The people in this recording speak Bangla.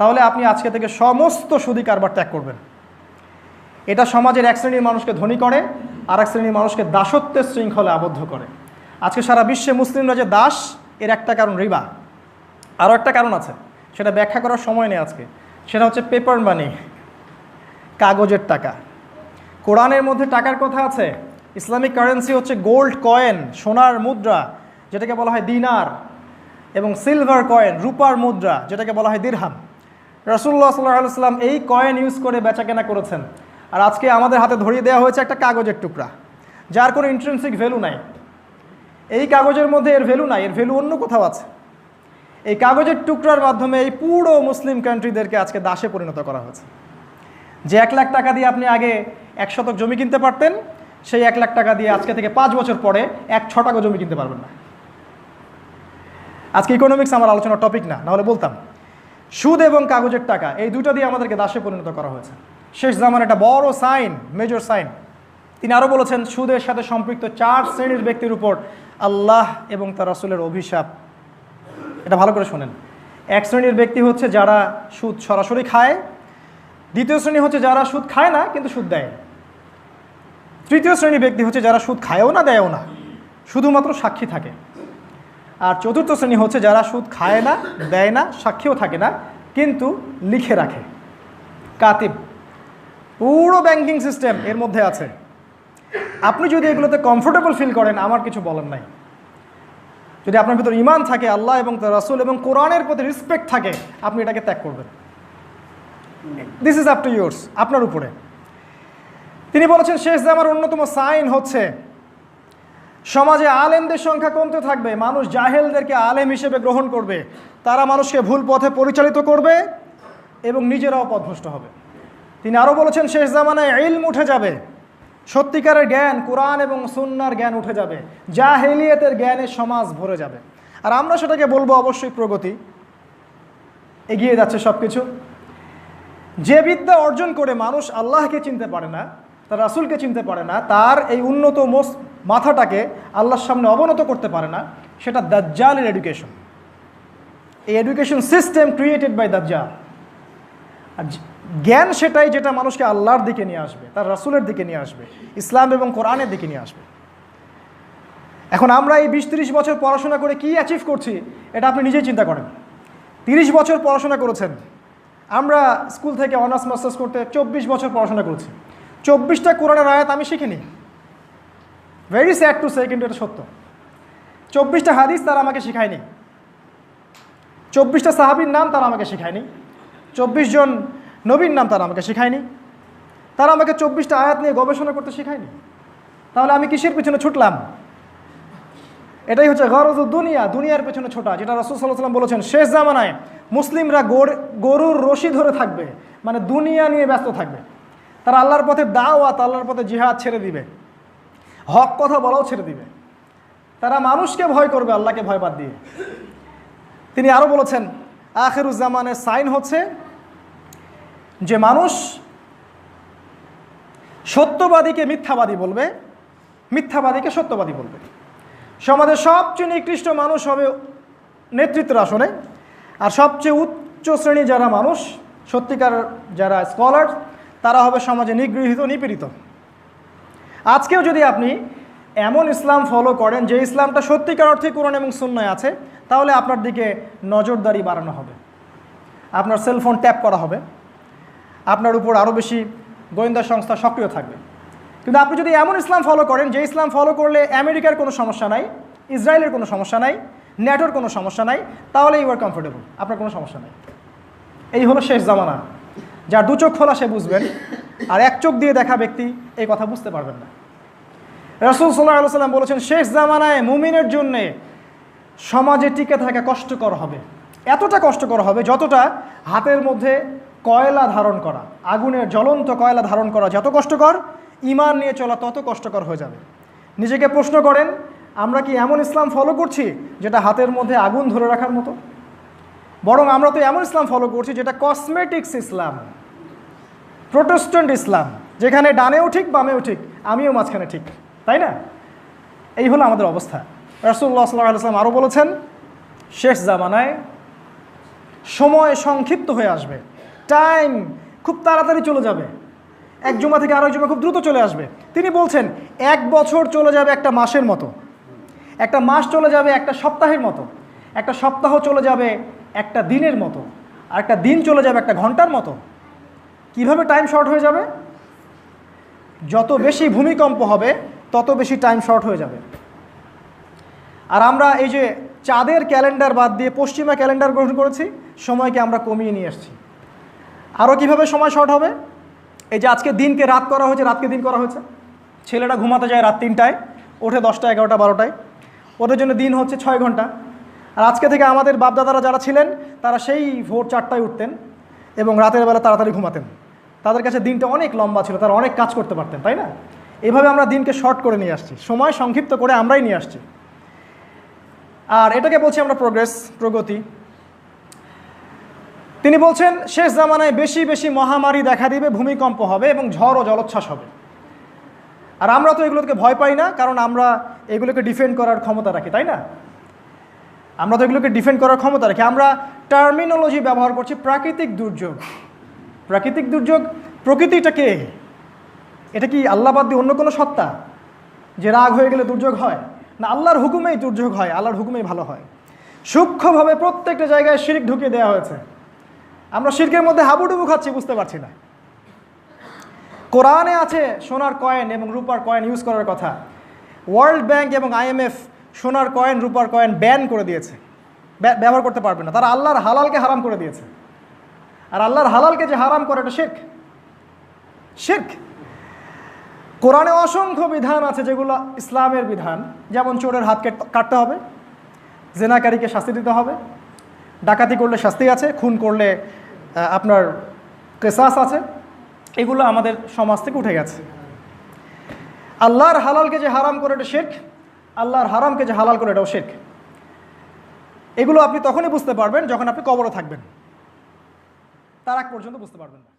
তাহলে আপনি আজকে থেকে সমস্ত সুদী কারবার ত্যাগ করবেন। এটা সমাজের এক শ্রেণীর মানুষকে ধনী করে, আর এক শ্রেণীর মানুষকে দাসত্বের শৃঙ্খলে আবদ্ধ করে। আজকে সারা বিশ্বে মুসলিমরা যে দাস, এর একটা কারণ রিবা। আরও একটা কারণ আছে, সেটা ব্যাখ্যা করার সময় নেই আজকে। সেটা হচ্ছে পেপার মানি, কাগজের টাকা। কোরআনের মধ্যে টাকার কথা আছে। ইসলামিক কারেন্সি হচ্ছে গোল্ড কয়েন, সোনার মুদ্রা যেটাকে বলা হয় দিনার, এবং সিলভার কয়েন, রূপার মুদ্রা যেটাকে বলা হয় দিরহাম। রাসূলুল্লাহ সাল্লাল্লাহু আলাইহি ওয়াসাল্লাম এই কয়েন ইউজ করে বেচাকেনা করেছেন। আর আজকে আমাদের হাতে ধরিয়ে দেওয়া হয়েছে একটা কাগজের টুকরা, যার কোনো ইন্ট্রিনসিক ভ্যালু নাই। এই কাগজের মধ্যে এর ভ্যালু নাই, এর ভ্যালু অন্য কোথাও আছে। এই কাগজের টুকরার মাধ্যমে এই পুরো মুসলিম কান্ট্রিদেরকে আজকে দাসে পরিণত করা হয়েছে। যে 1 লাখ টাকা দিয়ে আপনি আগে 1 শতক জমি কিনতে পারতেন, সেই 1 লাখ টাকা দিয়ে আজকে থেকে 5 বছর পরে 1 ছটাকও জমি কিনতে পারবেন না। আজকে ইকোনমিক্স আমার আলোচনার টপিক না, নাহলে বলতাম। সুদ এবং কাগজের টাকা, এই দুটো দিয়ে আমাদেরকে দাসে পরিণত করা হয়েছে। শেষ জামানের একটা বড় সাইন, মেজর সাইন। তিনি আরও বলেছেন, সুদের সাথে সম্পৃক্ত 4 শ্রেণীর ব্যক্তির উপর আল্লাহ এবং তার রাসূলের অভিশাপ। এটা ভালো করে শোনেন। 1 শ্রেণীর ব্যক্তি হচ্ছে যারা সুদ সরাসরি খায়, 2য় শ্রেণী হচ্ছে যারা সুদ খায় না কিন্তু সুদ দেয়, 3য় শ্রেণীর ব্যক্তি হচ্ছে যারা সুদ খায়ও না দেয়ও না, শুধুমাত্র সাক্ষী থাকে, আর 4র্থ শ্রেণী হচ্ছে যারা সুদ খায় না, দেয় না, সাক্ষীও থাকে না, কিন্তু লিখে রাখে, কাতিব। পুরো ব্যাংকিং সিস্টেম এর মধ্যে আছে। আপনি যদি এগুলোতে কমফোর্টেবল ফিল করেন, আমার কিছু বলার নাই। যদি আপনার ভিতর ঈমান থাকে, আল্লাহ এবং তার রাসূল এবং কোরআনের প্রতি রেসপেক্ট থাকে, আপনি এটাকে ত্যাগ করবেন। This is up to yours, আপনার উপরে। তিনি বলেছেন, শেষ জামার অন্যতম সাইন হচ্ছে সমাজে আলেমদের সংখ্যা কমতে থাকবে, মানুষ জাহেলদেরকে আলেম হিসেবে গ্রহণ করবে, তারা মানুষকে ভুল পথে পরিচালিত করবে এবং নিজেরাও পথভ্রষ্ট হবে। তিনি আরও বলেছেন, শেষ জামানায় ইলম উঠে যাবে, সত্যিকারের জ্ঞান, কোরআন এবং সুন্নাহর জ্ঞান উঠে যাবে, জাহেলিয়াতের জ্ঞানে সমাজ ভরে যাবে। আর আমরা সেটাকে বলবো অবশ্যই প্রগতি, এগিয়ে যাচ্ছে সব কিছু। যে বিদ্যা অর্জন করে মানুষ আল্লাহকে চিনতে পারে না, তার রাসূলকে চিনতে পারে না, তার এই উন্নত মাথাটাকে আল্লাহর সামনে অবনত করতে পারে না, সেটা দাজ্জালের এডুকেশন। এই এডুকেশন সিস্টেম ক্রিয়েটেড বাই দাজ্জাল। আর জ্ঞান সেটাই যেটা মানুষকে আল্লাহর দিকে নিয়ে আসবে, তার রাসূলের দিকে নিয়ে আসবে, ইসলাম এবং কোরআনের দিকে নিয়ে আসবে। এখন আমরা এই 20-30 বছর পড়াশোনা করে কি অ্যাচিভ করছি, এটা আপনি নিজেই চিন্তা করেন। 30 বছর পড়াশোনা করেছেন, আমরা স্কুল থেকে অনার্স মাস্টার্স করতে 24 বছর পড়াশোনা করেছি। 24টা কোরআনের আয়াত আমি শিখিনি, ভেরি স্যাড টু সে, কিন্তু এটা সত্য। 24টা হাদিস তারা আমাকে শেখায়নি, 24টা সাহাবীর নাম তারা আমাকে শেখায়নি, 24 জন নবীর নাম তারা আমাকে শেখায়নি, তারা আমাকে 24টা আয়াত নিয়ে গবেষণা করতে শেখায়নি। তাহলে আমি কিসের পিছনে ছুটলাম? এটাই হচ্ছে গরজুদ দুনিয়া, দুনিয়ার পেছনে ছোটা, যেটা রাসূল সাল্লাল্লাহু আলাইহি ওয়াসাল্লাম বলেছেন শেষ জামানায় মুসলিমরা গরুর রশি ধরে থাকবে, মানে দুনিয়া নিয়ে ব্যস্ত থাকবে। তারা আল্লাহর পথে দাওয়াত, আল্লাহর পথে জিহাদ ছেড়ে দিবে, হক কথা বলাও ছেড়ে দিবে। তারা মানুষকে ভয় করবে, আল্লাহকে ভয় বাদ দিয়ে। তিনি আরও বলেছেন, আখিরুজ জামানের সাইন হচ্ছে যে মানুষ সত্যবাদীকে মিথ্যাবাদী বলবে, মিথ্যাবাদীকে সত্যবাদী বলবে। সমাজের সবচেয়ে নিকৃষ্ট মানুষ হবে নেতৃত্বের আসনে, আর সবচেয়ে উচ্চ শ্রেণী যারা মানুষ, সত্যিকার যারা স্কলার, তারা হবে সমাজে নিগৃহীত, নিপীড়িত। আজকেও যদি আপনি এমন ইসলাম ফলো করেন যে ইসলামটা সত্যিকার অর্থে কোরআন এবং সুন্নাহয় আছে, তাহলে আপনার দিকে নজরদারি বাড়ানো হবে, আপনার সেলফোন ট্যাপ করা হবে, আপনার উপর আরও বেশি গোয়েন্দা সংস্থা সক্রিয় থাকবে। কিন্তু আপনি যদি এমন ইসলাম ফলো করেন যে ইসলাম ফলো করলে আমেরিকার কোনো সমস্যা নাই, ইসরায়েলের কোনো সমস্যা নাই, ন্যাটোর কোনো সমস্যা নাই, তাহলে ইউ আর কমফোর্টেবল, আপনার কোনো সমস্যা নাই। এই হলো শেষ জামানা। যার 2 চোখ খোলা সে বুঝবেন, আর 1 চোখ দিয়ে দেখা ব্যক্তি এই কথা বুঝতে পারবেন না। রাসূল সাল্লাল্লাহু আলাইহি ওয়াসাল্লাম বলেছেন, শেষ জামানায় মুমিনের জন্যে সমাজে টিকে থাকা কষ্টকর হবে, এতটা কষ্টকর হবে যতটা হাতের মধ্যে কয়লা ধারণ করা, আগুনের জ্বলন্ত কয়লা ধারণ করা যত কষ্টকর, ঈমান নিয়ে চলা তত কষ্টকর হয়ে যাবে। নিজেকে প্রশ্ন করেন, আমরা কি এমন ইসলাম ফলো করছি যেটা হাতের মধ্যে আগুন ধরে রাখার মতো? বরং আমরা তো এমন ইসলাম ফলো করছি যেটা কসমেটিক্স ইসলাম, প্রোটেস্ট্যান্ট ইসলাম, যেখানে ডানেও ঠিক বামেও ঠিক, আমিও মাঝখানে ঠিক, তাই না? এই হলো আমাদের অবস্থা। রাসূলুল্লাহ সাল্লাল্লাহু আলাইহি ওয়াসাল্লাম আরও বলেছেন, শেষ জামানায় সময় সংক্ষিপ্ত হয়ে আসবে, টাইম খুব তাড়াতাড়ি চলে যাবে, এক জুমা থেকে আরেক জুমা খুব দ্রুত চলে আসবে। তিনি বলছেন 1 বছর চলে যাবে একটা মাসের মতো, একটা মাস চলে যাবে একটা সপ্তাহের মতো, একটা সপ্তাহ চলে যাবে একটা দিনের মতো, আর একটা দিন চলে যাবে একটা ঘন্টার মতো। কিভাবে টাইম শর্ট হয়ে যাবে? যত বেশি ভূমিকম্প হবে তত বেশি টাইম শর্ট হয়ে যাবে। আর আমরা এই যে চাঁদের ক্যালেন্ডার বাদ দিয়ে পশ্চিমা ক্যালেন্ডার গ্রহণ করেছি, সময়কে আমরা কমিয়ে নিয়ে আসছি। আরও কিভাবে সময় শর্ট হবে? এই যে আজকে দিনকে রাত করা হয়েছে, রাতকে দিন করা হয়েছে। ছেলেরা ঘুমাতে যায় রাত 3টায়, ওঠে 10টা, 11টা, 12টায়। ওদের জন্য দিন হচ্ছে 6 ঘন্টা। আর আজকে থেকে আমাদের বাপদাদারা যারা ছিলেন তারা সেই ভোর 4টায় উঠতেন এবং রাতের বেলা তাড়াতাড়ি ঘুমাতেন। তাদের কাছে দিনটা অনেক লম্বা ছিল, তারা অনেক কাজ করতে পারতেন, তাই না? এভাবে আমরা দিনকে শর্ট করে নিয়ে আসছি, সময় সংক্ষিপ্ত করে আমরাই নিয়ে আসছি। আর এটাকে বলছি আমরা প্রগতি। তিনি বলছেন শেষ জামানায় বেশি বেশি মহামারী দেখা দিবে, ভূমিকম্প হবে এবং ঝড় ও জলোচ্ছ্বাস হবে। আর আমরা তো এগুলোকে ভয় পাই না, কারণ আমরা এগুলোকে ডিফেন্ড করার ক্ষমতা রাখি, তাই না? আমরা তো এগুলোকে ডিফেন্ড করার ক্ষমতা রাখি। আমরা টার্মিনোলজি ব্যবহার করছি প্রাকৃতিক দুর্যোগ। প্রাকৃতিক দুর্যোগ, প্রকৃতিটা কে? এটা কি আল্লাহ বাদ দিয়ে অন্য কোনো সত্তা যে রাগ হয়ে গেলে দুর্যোগ হয়? না, আল্লাহর হুকুমেই দুর্যোগ হয়, আল্লাহর হুকুমেই ভালো হয়। সূক্ষ্মভাবে প্রত্যেকটা জায়গায় শিরক ঢুকিয়ে দেওয়া হয়েছে। আমরা শিরকের মধ্যে হাবুডুবু খাচ্ছি, বুঝতে পারছি না। কোরআনে আছে সোনার কয়েন এবং রূপার কয়েন ইউজ করার কথা। ওয়ার্ল্ড ব্যাংক এবং IMF সোনার কয়েন রূপার কয়েন ব্যান করে দিয়েছে, ব্যবহার করতে পারবে না। তারা আল্লাহর হালালকে হারাম করে দিয়েছে। আর আল্লাহর হালালকে যে হারাম করে এটা শিরক। শিরক। কোরআনে অসংখ্য বিধান আছে যেগুলো ইসলামের বিধান, যেমন চোরের হাত কাটতে হবে, জেনাকারীকে শাস্তি দিতে হবে, ডাকাতি করলে শাস্তি আছে, খুন করলে আপনার কেসাস আছে। এগুলো আমাদের সমাজ থেকে উঠে গেছে। আল্লাহর হালালকে যে হারাম করে এটা শিরক, আল্লাহর হারামকে যে হালাল করে এটাও শিরক। এগুলো আপনি তখনই বুঝতে পারবেন যখন আপনি কবরে থাকবেন, তার আগ পর্যন্ত বুঝতে পারবেন না।